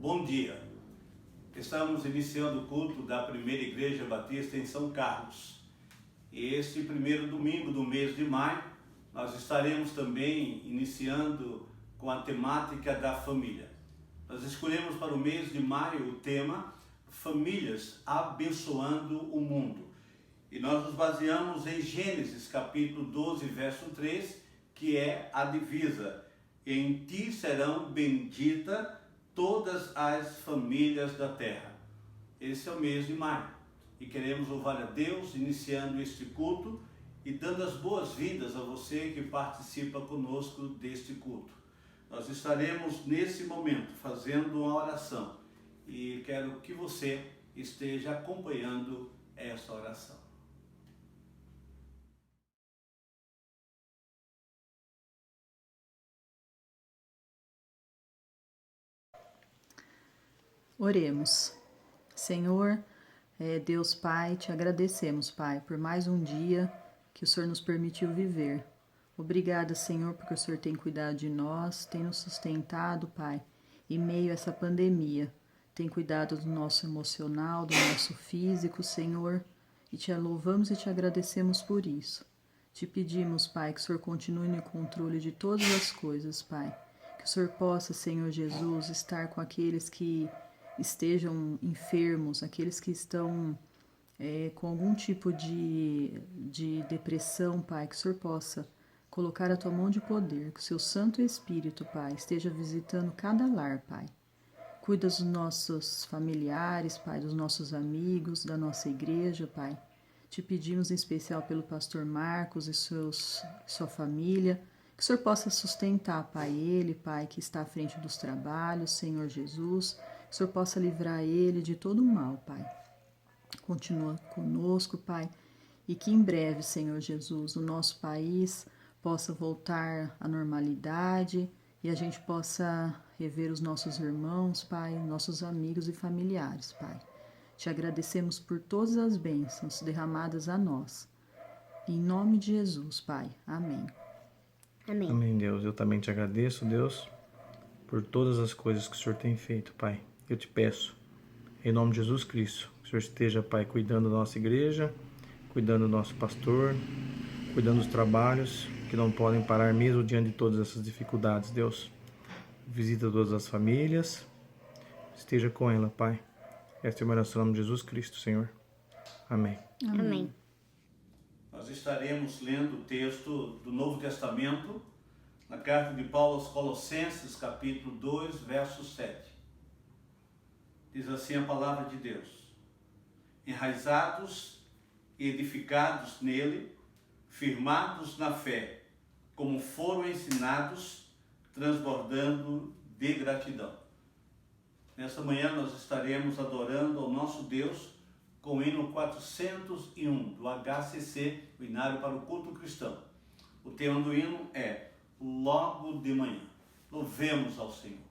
Bom dia. Estamos iniciando o culto da Primeira Igreja Batista em São Carlos. E este primeiro domingo do mês de maio, nós estaremos também iniciando com a temática da família. Nós escolhemos para o mês de maio o tema Famílias abençoando o mundo. E nós nos baseamos em Gênesis capítulo 12, verso 3, que é a divisa: em ti serão benditas todas as famílias da terra. Esse é o mês de maio e queremos louvar a Deus iniciando este culto e dando as boas-vindas a você que participa conosco deste culto. Nós estaremos nesse momento fazendo uma oração e quero que você esteja acompanhando essa oração. Oremos. Senhor, Deus Pai, te agradecemos, Pai, por mais um dia que o Senhor nos permitiu viver. Obrigada, Senhor, porque o Senhor tem cuidado de nós, tem nos sustentado, Pai, em meio a essa pandemia. Tem cuidado do nosso emocional, do nosso físico, Senhor, e te louvamos e te agradecemos por isso. Te pedimos, Pai, que o Senhor continue no controle de todas as coisas, Pai. Que o Senhor possa, Senhor Jesus, estar com aqueles que estejam enfermos, aqueles que estão com algum tipo de depressão, Pai, que o Senhor possa colocar a tua mão de poder, que o seu Santo Espírito, Pai, esteja visitando cada lar, Pai. Cuida dos nossos familiares, Pai, dos nossos amigos, da nossa igreja, Pai. Te pedimos em especial pelo pastor Marcos e sua família, que o Senhor possa sustentar, Pai, ele, Pai, que está à frente dos trabalhos, Senhor Jesus, que o Senhor possa livrar ele de todo o mal, Pai. Continua conosco, Pai, e que em breve, Senhor Jesus, o nosso país possa voltar à normalidade e a gente possa rever os nossos irmãos, Pai, nossos amigos e familiares, Pai. Te agradecemos por todas as bênçãos derramadas a nós. Em nome de Jesus, Pai. Amém. Amém. Amém, Deus. Eu também te agradeço, Deus, por todas as coisas que o Senhor tem feito, Pai. Eu te peço, em nome de Jesus Cristo, que o Senhor esteja, Pai, cuidando da nossa igreja, cuidando do nosso pastor, cuidando dos trabalhos que não podem parar mesmo diante de todas essas dificuldades, Deus. Visita todas as famílias, esteja com ela, Pai. Esta é a minha oração em nome de Jesus Cristo, Senhor. Amém. Amém. Nós estaremos lendo o texto do Novo Testamento na carta de Paulo aos Colossenses, capítulo 2, verso 7. Diz assim a palavra de Deus: enraizados e edificados nele, firmados na fé, como foram ensinados, transbordando de gratidão. Nesta manhã nós estaremos adorando ao nosso Deus com o hino 401 do HCC, o Hinário para o Culto Cristão. O tema do hino é Logo de Manhã. Louvemos ao Senhor.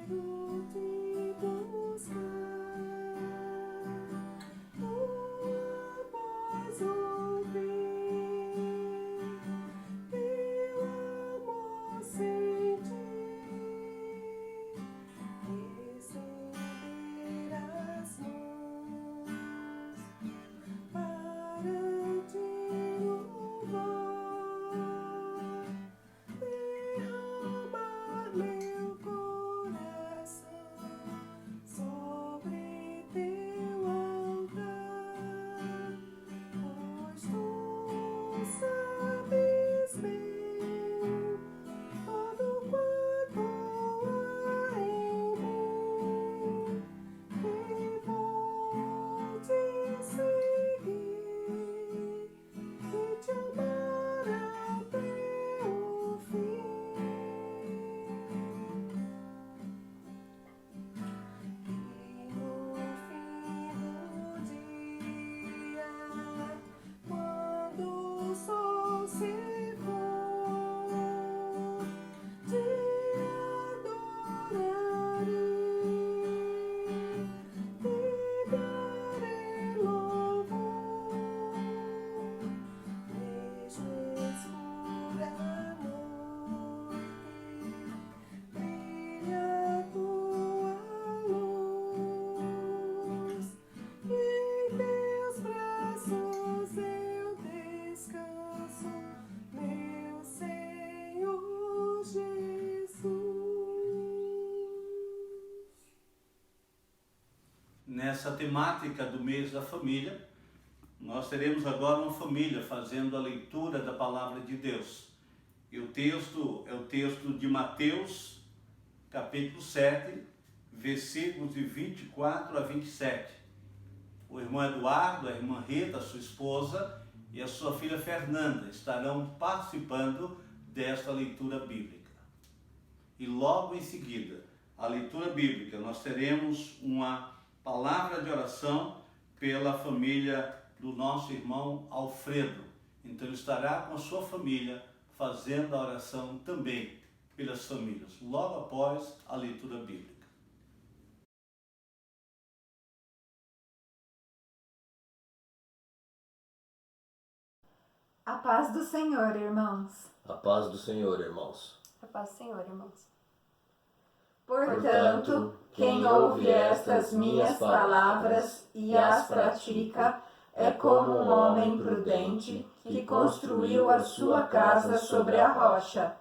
Tua voz nessa temática do mês da família, nós teremos agora uma família fazendo a leitura da palavra de Deus. E o texto é o texto de Mateus, capítulo 7, versículos de 24 a 27. O irmão Eduardo, a irmã Rita, a sua esposa, e a sua filha Fernanda estarão participando desta leitura bíblica. E logo em seguida, a leitura bíblica, nós teremos uma palavra de oração pela família do nosso irmão Alfredo. Então ele estará com a sua família fazendo a oração também pelas famílias, logo após a leitura bíblica. A paz do Senhor, irmãos. A paz do Senhor, irmãos. A paz do Senhor, irmãos. Portanto, quem ouve estas minhas palavras e as pratica, é como um homem prudente que construiu a sua casa sobre a rocha.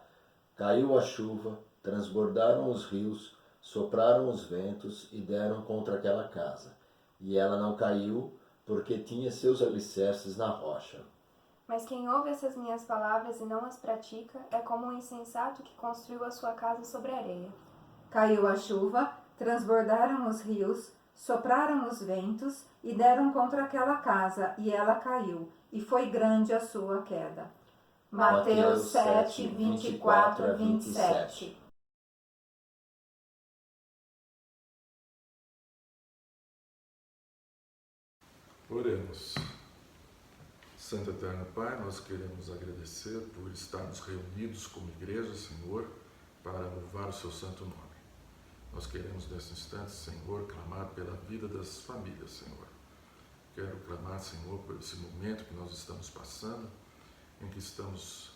Caiu a chuva, transbordaram os rios, sopraram os ventos e deram contra aquela casa. E ela não caiu, porque tinha seus alicerces na rocha. Mas quem ouve essas minhas palavras e não as pratica é como um insensato que construiu a sua casa sobre a areia. Caiu a chuva, transbordaram os rios, sopraram os ventos e deram contra aquela casa, e ela caiu, e foi grande a sua queda. Mateus 7, 24 a 27. Oremos. Santo Eterno Pai, nós queremos agradecer por estarmos reunidos como igreja, Senhor, para louvar o seu santo nome. Nós queremos nesse instante, Senhor, clamar pela vida das famílias, Senhor. Quero clamar, Senhor, por esse momento que nós estamos passando, em que estamos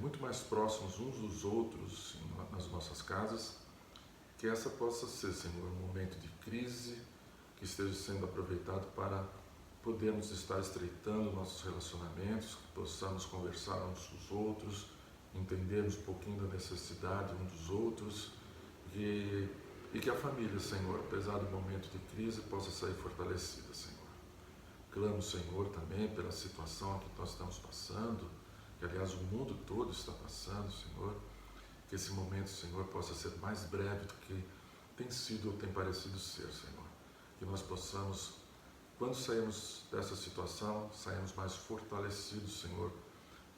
muito mais próximos uns dos outros nas nossas casas, que essa possa ser, Senhor, um momento de crise que esteja sendo aproveitado para podermos estar estreitando nossos relacionamentos, que possamos conversar uns com os outros, entendermos um pouquinho da necessidade uns dos outros e que a família, Senhor, apesar do momento de crise, possa sair fortalecida, Senhor. Clamo, Senhor, também pela situação que nós estamos passando, que aliás o mundo todo está passando, Senhor, que esse momento, Senhor, possa ser mais breve do que tem sido ou tem parecido ser, Senhor. Que nós possamos, quando sairmos dessa situação, sairmos mais fortalecidos, Senhor,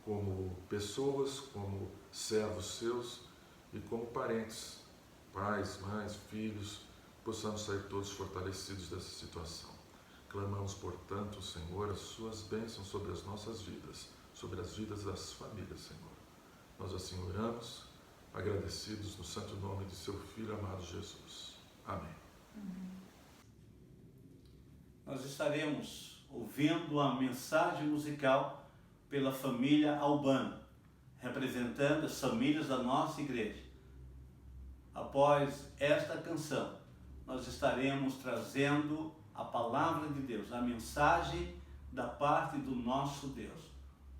como pessoas, como servos seus e como parentes, pais, mães, filhos, possamos sair todos fortalecidos dessa situação. Clamamos, portanto, Senhor, as suas bênçãos sobre as nossas vidas, sobre as vidas das famílias, Senhor. Nós assim oramos, agradecidos no santo nome de seu Filho amado Jesus. Amém. Nós estaremos ouvindo a mensagem musical pela família Albano, representando as famílias da nossa igreja. Após esta canção, nós estaremos trazendo a palavra de Deus, a mensagem da parte do nosso Deus.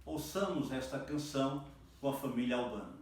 Ouçamos esta canção com a família Albano.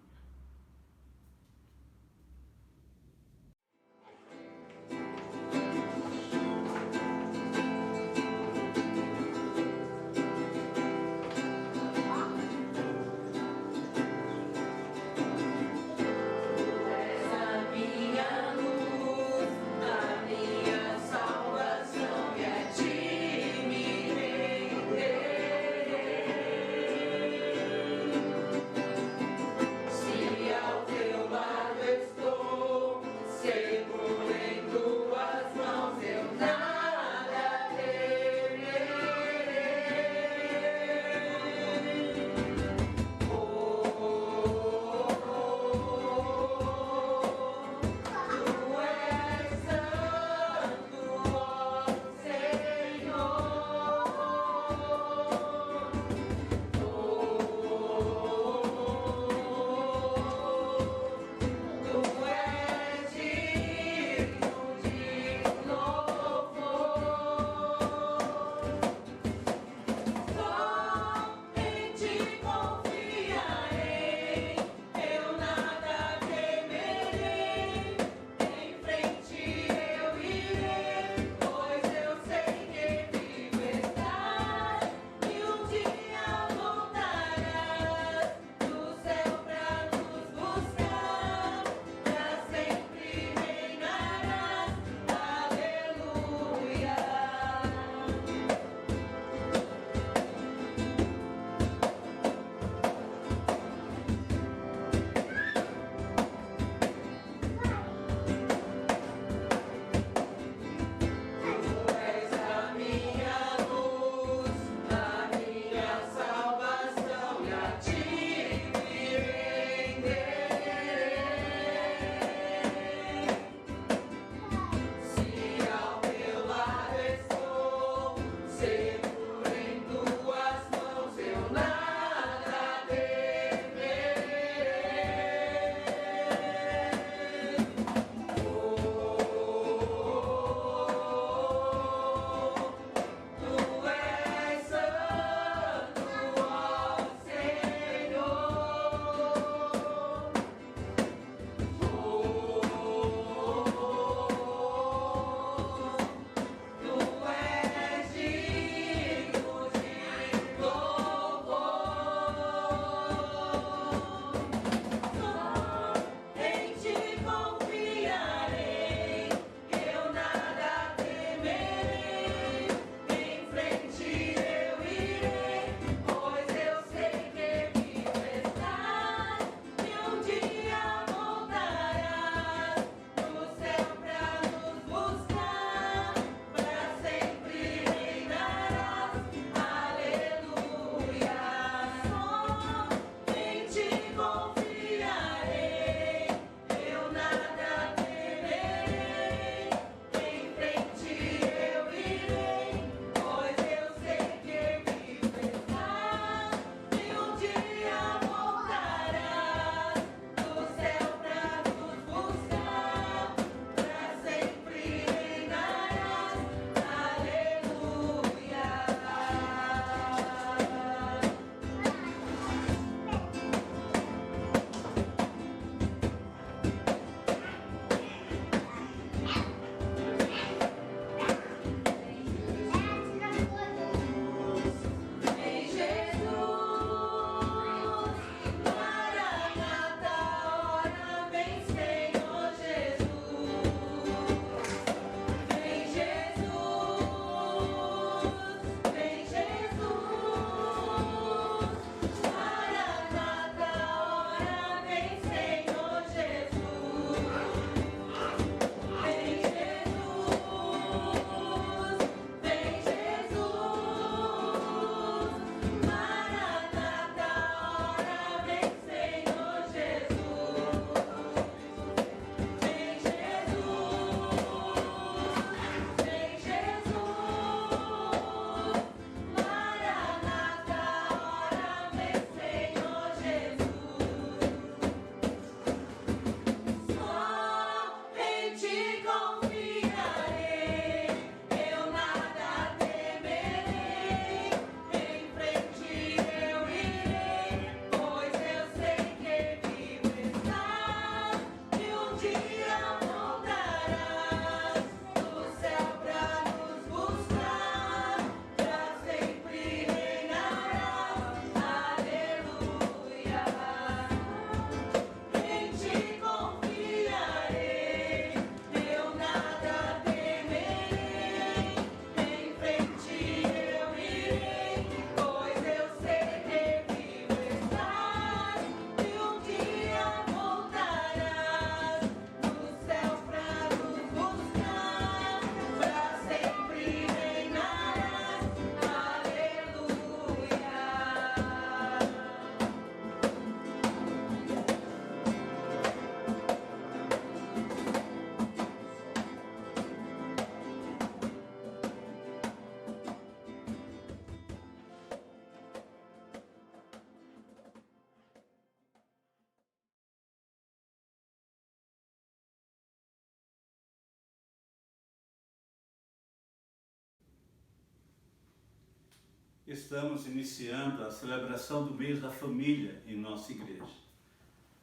Estamos iniciando a celebração do mês da família em nossa igreja.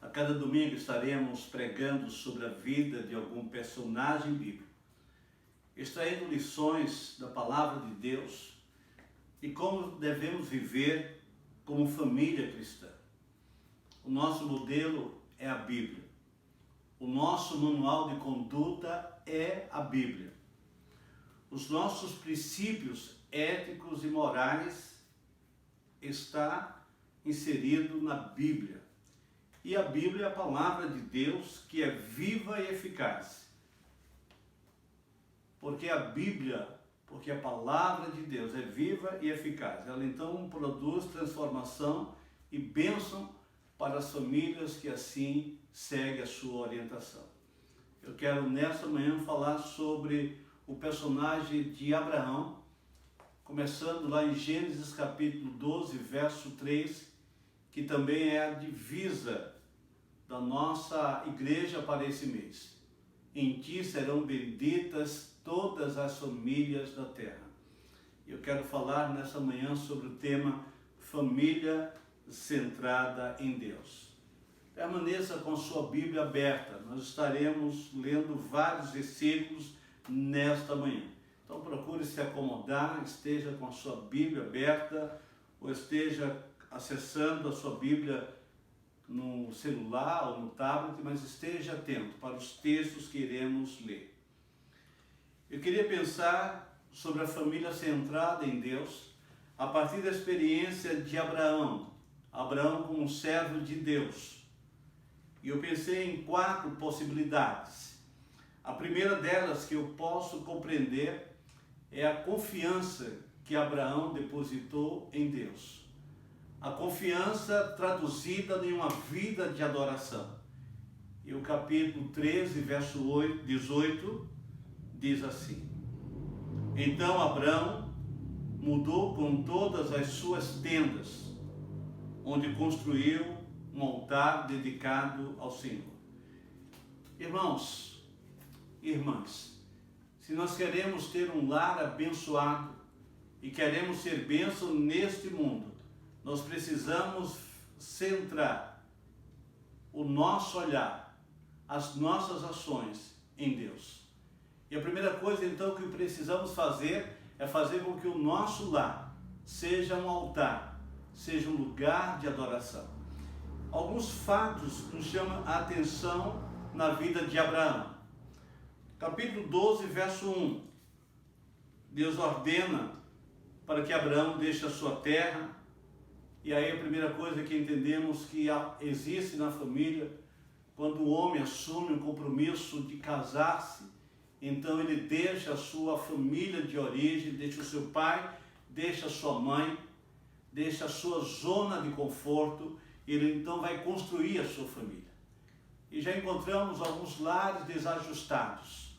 A cada domingo estaremos pregando sobre a vida de algum personagem bíblico, extraindo lições da palavra de Deus e como devemos viver como família cristã. O nosso modelo é a Bíblia. O nosso manual de conduta é a Bíblia. Os nossos princípios éticos e morais está inserido na Bíblia. E a Bíblia é a palavra de Deus que é viva e eficaz. Porque a palavra de Deus é viva e eficaz. Ela então produz transformação e bênção para as famílias que assim seguem a sua orientação. Eu quero nesta manhã falar sobre o personagem de Abraão, começando lá em Gênesis capítulo 12, verso 3, que também é a divisa da nossa igreja para esse mês. Em ti serão benditas todas as famílias da terra. Eu quero falar nessa manhã sobre o tema família centrada em Deus. Permaneça com sua Bíblia aberta. Nós estaremos lendo vários versículos nesta manhã. Então procure se acomodar, esteja com a sua Bíblia aberta ou esteja acessando a sua Bíblia no celular ou no tablet, mas esteja atento para os textos que iremos ler. Eu queria pensar sobre a família centrada em Deus a partir da experiência de Abraão como um servo de Deus. E eu pensei em 4 possibilidades. A primeira delas que eu posso compreender é a confiança que Abraão depositou em Deus. A confiança traduzida em uma vida de adoração. E o capítulo 13, verso 18, diz assim: Então Abraão mudou com todas as suas tendas, onde construiu um altar dedicado ao Senhor. Irmãos, irmãs, se nós queremos ter um lar abençoado e queremos ser bênção neste mundo, nós precisamos centrar o nosso olhar, as nossas ações em Deus. E a primeira coisa então que precisamos fazer é fazer com que o nosso lar seja um altar, seja um lugar de adoração. Alguns fatos nos chamam a atenção na vida de Abraão. Capítulo 12, verso 1. Deus ordena para que Abraão deixe a sua terra. E aí a primeira coisa que entendemos que existe na família, quando o homem assume o compromisso de casar-se, então ele deixa a sua família de origem, deixa o seu pai, deixa a sua mãe, deixa a sua zona de conforto, ele então vai construir a sua família. E já encontramos alguns lares desajustados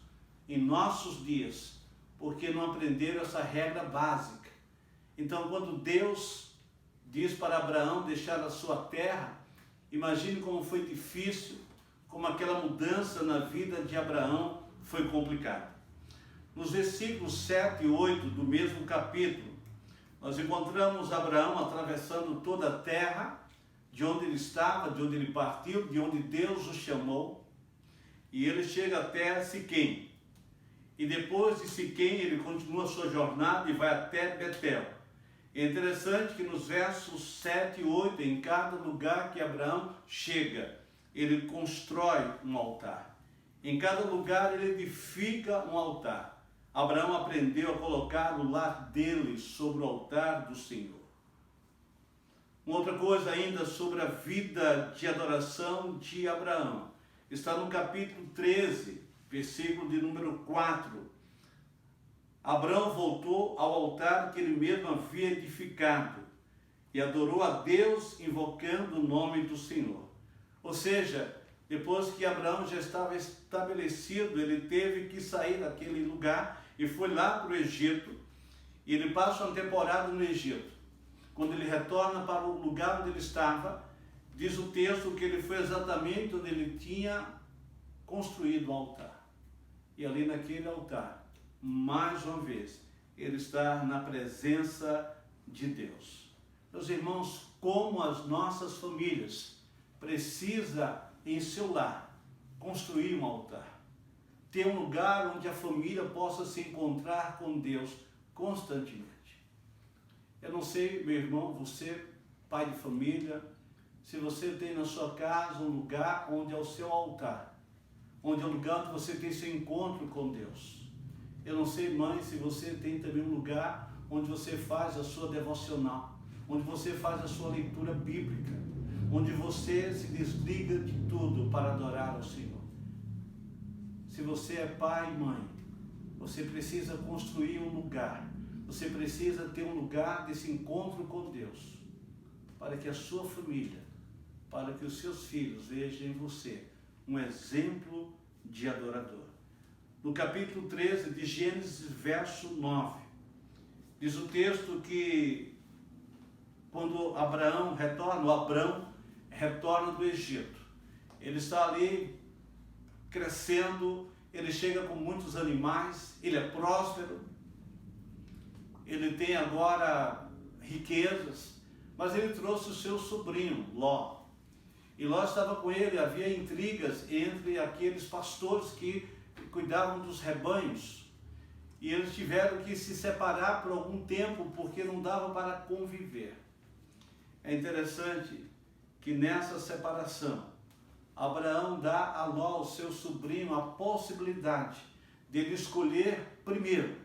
em nossos dias, porque não aprenderam essa regra básica. Então, quando Deus diz para Abraão deixar a sua terra, imagine como foi difícil, como aquela mudança na vida de Abraão foi complicada. Nos versículos 7 e 8 do mesmo capítulo, nós encontramos Abraão atravessando toda a terra, de onde ele estava, de onde ele partiu, de onde Deus o chamou, e ele chega até Siquém. E depois de Siquém, ele continua a sua jornada e vai até Betel. É interessante que nos versos 7 e 8, em cada lugar que Abraão chega, ele constrói um altar. Em cada lugar ele edifica um altar. Abraão aprendeu a colocar o lar dele sobre o altar do Senhor. Uma outra coisa ainda sobre a vida de adoração de Abraão está no capítulo 13, versículo de número 4. Abraão voltou ao altar que ele mesmo havia edificado e adorou a Deus invocando o nome do Senhor. Ou seja, depois que Abraão já estava estabelecido, ele teve que sair daquele lugar e foi lá para o Egito. E ele passa uma temporada no Egito. Quando ele retorna para o lugar onde ele estava, diz o texto que ele foi exatamente onde ele tinha construído o altar. E ali naquele altar, mais uma vez, ele está na presença de Deus. Meus irmãos, como as nossas famílias precisam, em seu lar, construir um altar. Ter um lugar onde a família possa se encontrar com Deus constantemente. Eu não sei, meu irmão, você, pai de família, se você tem na sua casa um lugar onde é o seu altar, onde é o lugar onde você tem seu encontro com Deus. Eu não sei, mãe, se você tem também um lugar onde você faz a sua devocional, onde você faz a sua leitura bíblica, onde você se desliga de tudo para adorar ao Senhor. Se você é pai e mãe, você precisa construir um lugar, você precisa ter um lugar desse encontro com Deus, para que a sua família, para que os seus filhos vejam em você um exemplo de adorador. No capítulo 13 de Gênesis, verso 9, diz o texto que quando Abrão retorna do Egito, ele está ali crescendo, ele chega com muitos animais, ele é próspero, ele tem agora riquezas, mas ele trouxe o seu sobrinho, Ló. E Ló estava com ele, havia intrigas entre aqueles pastores que cuidavam dos rebanhos. E eles tiveram que se separar por algum tempo, porque não dava para conviver. É interessante que nessa separação, Abraão dá a Ló, o seu sobrinho, a possibilidade dele escolher primeiro,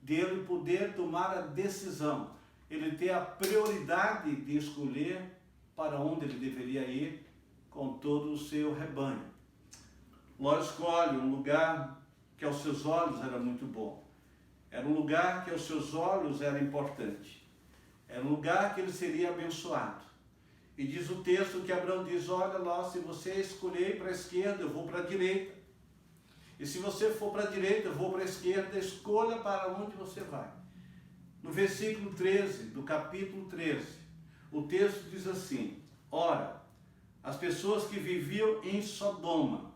dele poder tomar a decisão, ele ter a prioridade de escolher para onde ele deveria ir com todo o seu rebanho. Ló escolhe um lugar que aos seus olhos era muito bom. Era um lugar que aos seus olhos era importante. Era um lugar que ele seria abençoado. E diz o texto que Abraão diz, olha Ló, se você escolher para a esquerda, eu vou para a direita. E se você for para a direita, eu vou para a esquerda, escolha para onde você vai. No versículo 13, do capítulo 13, o texto diz assim, ora, as pessoas que viviam em Sodoma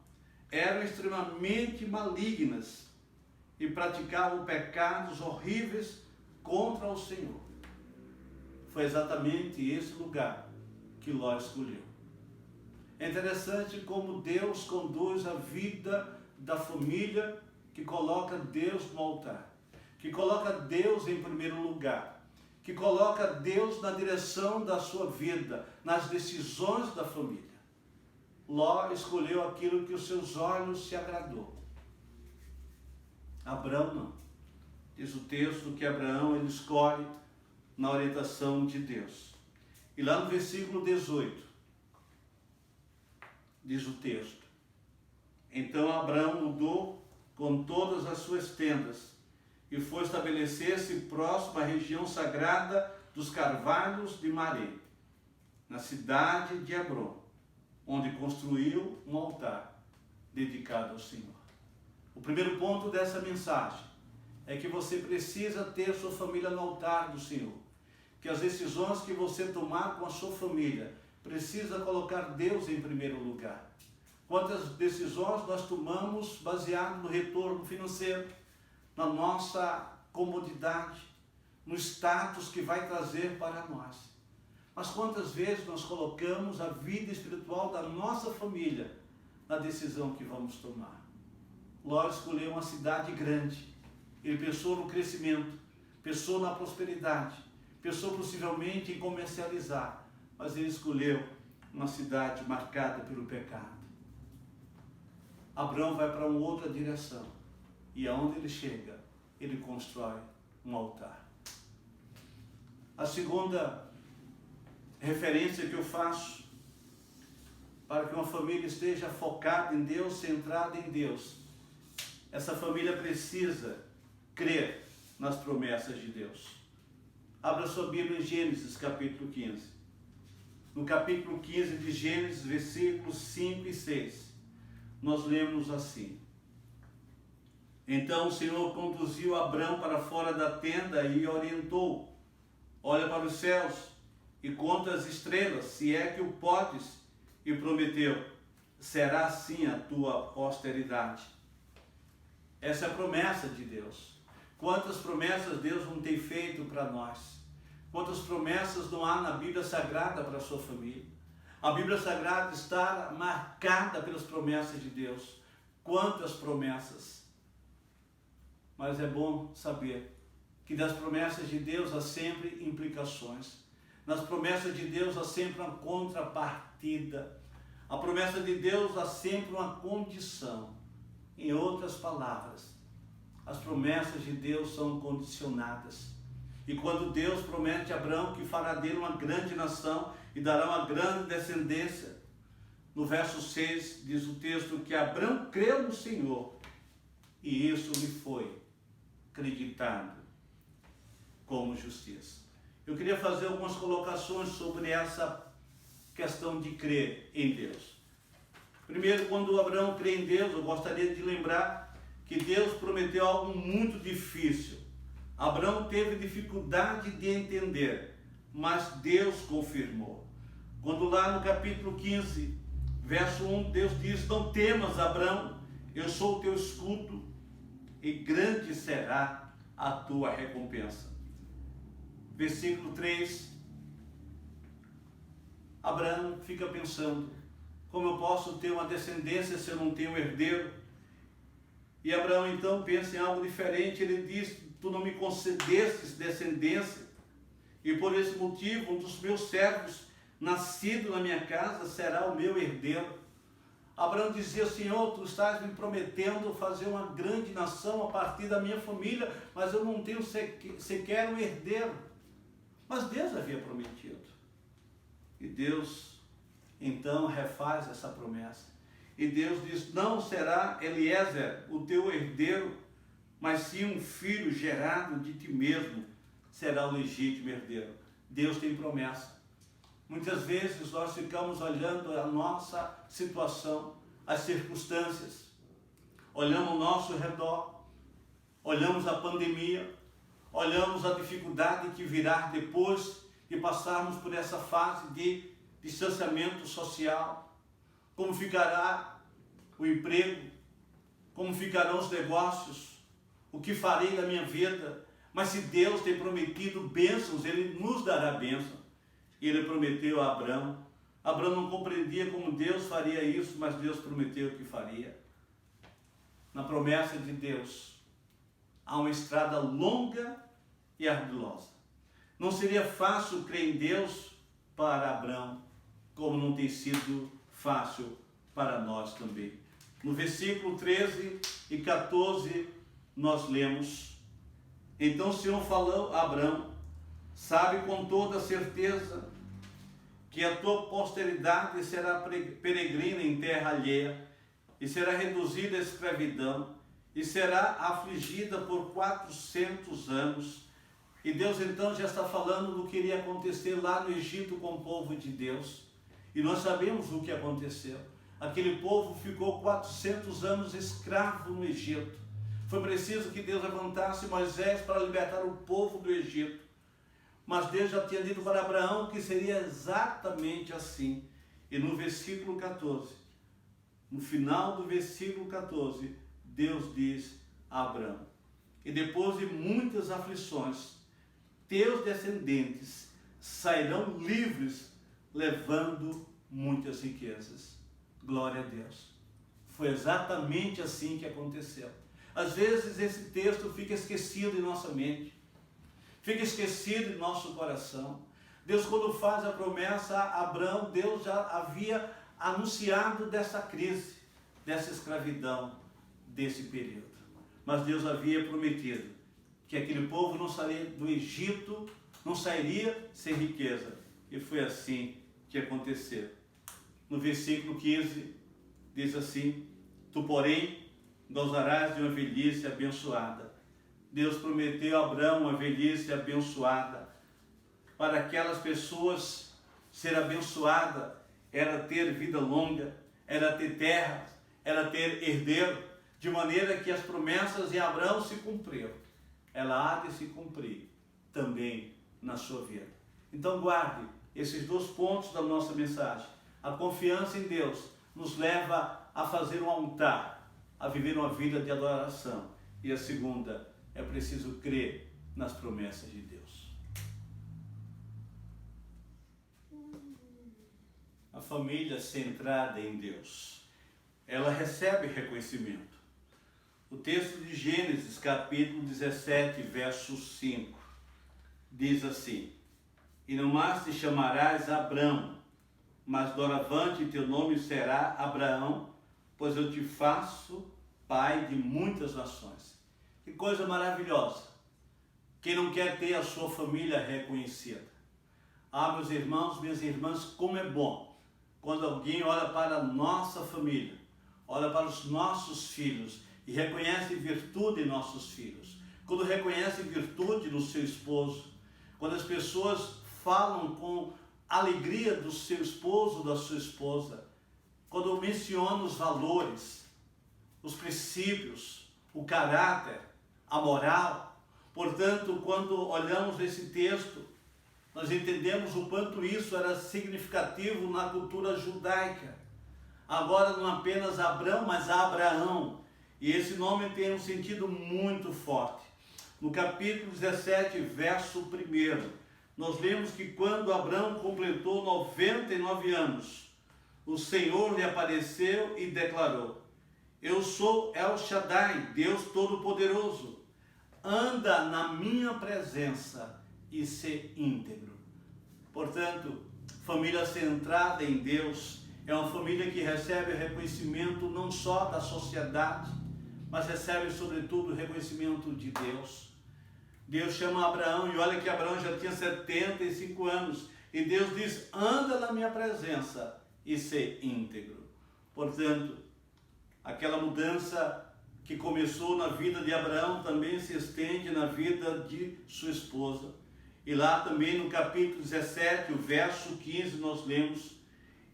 eram extremamente malignas e praticavam pecados horríveis contra o Senhor. Foi exatamente esse lugar que Ló escolheu. É interessante como Deus conduz a vida da família que coloca Deus no altar, que coloca Deus em primeiro lugar, que coloca Deus na direção da sua vida, nas decisões da família. Ló escolheu aquilo que os seus olhos se agradou. Abraão não. Diz o texto que Abraão ele escolhe na orientação de Deus. E lá no versículo 18, diz o texto, então Abraão mudou com todas as suas tendas e foi estabelecer-se próximo à região sagrada dos carvalhos de Maré, na cidade de Hebrom, onde construiu um altar dedicado ao Senhor. O primeiro ponto dessa mensagem é que você precisa ter sua família no altar do Senhor. Que as decisões que você tomar com a sua família precisa colocar Deus em primeiro lugar. Quantas decisões nós tomamos baseado no retorno financeiro, na nossa comodidade, no status que vai trazer para nós. Mas quantas vezes nós colocamos a vida espiritual da nossa família na decisão que vamos tomar? Ló escolheu uma cidade grande. Ele pensou no crescimento, pensou na prosperidade, pensou possivelmente em comercializar, mas ele escolheu uma cidade marcada pelo pecado. Abraão vai para uma outra direção e aonde ele chega, ele constrói um altar. A segunda referência que eu faço para que uma família esteja focada em Deus, centrada em Deus, essa família precisa crer nas promessas de Deus. Abra sua Bíblia em Gênesis capítulo 15. No capítulo 15 de Gênesis, versículos 5 e 6, nós lemos assim. Então o Senhor conduziu Abrão para fora da tenda e orientou. Olha para os céus e conta as estrelas, se é que o podes, e prometeu, será assim a tua posteridade. Essa é a promessa de Deus. Quantas promessas Deus não tem feito para nós? Quantas promessas não há na Bíblia Sagrada para a sua família? A Bíblia Sagrada está marcada pelas promessas de Deus. Quantas promessas! Mas é bom saber que das promessas de Deus há sempre implicações. Nas promessas de Deus há sempre uma contrapartida. A promessa de Deus há sempre uma condição. Em outras palavras, as promessas de Deus são condicionadas. E quando Deus promete a Abraão que fará dele uma grande nação e dará uma grande descendência, no verso 6 diz o texto que Abraão creu no Senhor e isso lhe foi acreditado como justiça. Eu queria fazer algumas colocações sobre essa questão de crer em Deus. Primeiro, quando Abraão crê em Deus, eu gostaria de lembrar que Deus prometeu algo muito difícil. Abraão teve dificuldade de entender, mas Deus confirmou. Quando lá no capítulo 15, verso 1, Deus diz: não temas, Abraão, eu sou o teu escudo e grande será a tua recompensa. Versículo 3, Abraão fica pensando: como eu posso ter uma descendência se eu não tenho herdeiro? E Abraão então pensa em algo diferente. Ele diz: tu não me concedestes descendência, e por esse motivo um dos meus servos, nascido na minha casa, será o meu herdeiro. Abraão dizia: Senhor, tu estás me prometendo fazer uma grande nação a partir da minha família, mas eu não tenho sequer um herdeiro. Mas Deus havia prometido. E Deus então refaz essa promessa. E Deus diz: não será Eliezer o teu herdeiro, mas sim um filho gerado de ti mesmo será o legítimo herdeiro. Deus tem promessa. Muitas vezes nós ficamos olhando a nossa situação, as circunstâncias, olhamos ao nosso redor, olhamos a pandemia, olhamos a dificuldade que virá depois de passarmos por essa fase de distanciamento social. Como ficará o emprego? Como ficarão os negócios? O que farei da minha vida? Mas se Deus tem prometido bênçãos, Ele nos dará bênção. E Ele prometeu a Abraão. Abraão não compreendia como Deus faria isso, mas Deus prometeu que faria. Na promessa de Deus, há uma estrada longa e arduosa. Não seria fácil crer em Deus para Abraão, como não tem sido fácil para nós também. No versículo 13 e 14, nós lemos: então o Senhor falou a Abraão: sabe com toda certeza que a tua posteridade será peregrina em terra alheia, e será reduzida à escravidão, e será afligida por 400 anos. E Deus então já está falando do que iria acontecer lá no Egito com o povo de Deus. E nós sabemos o que aconteceu. Aquele povo ficou 400 anos escravo no Egito. Foi preciso que Deus levantasse Moisés para libertar o povo do Egito. Mas Deus já tinha dito para Abraão que seria exatamente assim. E no versículo 14, no final do versículo 14, Deus diz a Abraão: e depois de muitas aflições, teus descendentes sairão livres, levando muitas riquezas. Glória a Deus. Foi exatamente assim que aconteceu. Às vezes esse texto fica esquecido em nossa mente, fica esquecido em nosso coração. Deus, quando faz a promessa a Abraão, Deus já havia anunciado dessa crise, dessa escravidão, desse período. Mas Deus havia prometido que aquele povo não sairia do Egito, não sairia sem riqueza. E foi assim que aconteceu. No versículo 15, diz assim: tu, porém, gozarás de uma velhice abençoada. Deus prometeu a Abraão uma velhice abençoada. Para aquelas pessoas, ser abençoada era ter vida longa, era ter terra, era ter herdeiro, de maneira que as promessas de Abraão se cumpriram. Ela há de se cumprir também na sua vida. Então guarde esses 2 pontos da nossa mensagem. A confiança em Deus nos leva a fazer um altar, a viver uma vida de adoração. E a segunda, é preciso crer nas promessas de Deus. família centrada em Deus, ela recebe reconhecimento. O texto de Gênesis, capítulo 17, verso 5, diz assim: E não mais te chamarás Abrão, mas doravante teu nome será Abraão, pois eu te faço pai de muitas nações. Que coisa maravilhosa! Quem não quer ter a sua família reconhecida? Ah, meus irmãos, minhas irmãs, como é bom quando alguém olha para a nossa família, olha para os nossos filhos e reconhece virtude em nossos filhos. Quando reconhece virtude no seu esposo, quando as pessoas falam com alegria do seu esposo, da sua esposa, quando mencionam os valores, os princípios, o caráter, a moral. Portanto, quando olhamos esse texto, nós entendemos o quanto isso era significativo na cultura judaica. Agora não apenas Abrão, mas Abraão. E esse nome tem um sentido muito forte. No capítulo 17, verso 1, nós lemos que quando Abrão completou 99 anos, o Senhor lhe apareceu e declarou: Eu sou El Shaddai, Deus Todo-Poderoso. Anda na minha presença e ser íntegro. Portanto, família centrada em Deus é uma família que recebe reconhecimento não só da sociedade, mas recebe sobretudo o reconhecimento de Deus. Deus chama Abraão e olha que Abraão já tinha 75 anos e Deus diz: anda na minha presença e ser íntegro. Portanto, aquela mudança que começou na vida de Abraão também se estende na vida de sua esposa. E lá também no capítulo 17, o verso 15, nós lemos: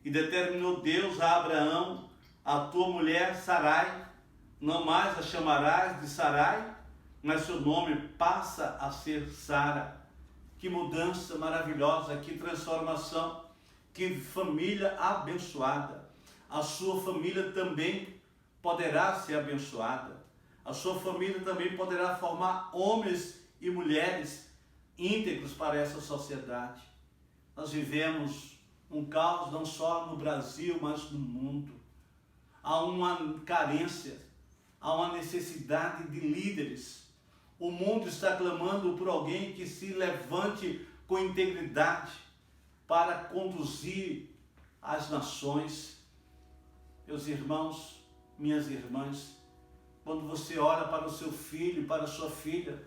E determinou Deus a Abraão: a tua mulher Sarai, não mais a chamarás de Sarai, mas seu nome passa a ser Sara. Que mudança maravilhosa, que transformação, que família abençoada. A sua família também poderá ser abençoada. A sua família também poderá formar homens e mulheres íntegros para essa sociedade. Nós vivemos um caos não só no Brasil, mas no mundo. Há uma carência, há uma necessidade de líderes. O mundo está clamando por alguém que se levante com integridade para conduzir as nações. Meus irmãos, minhas irmãs, quando você olha para o seu filho, para a sua filha,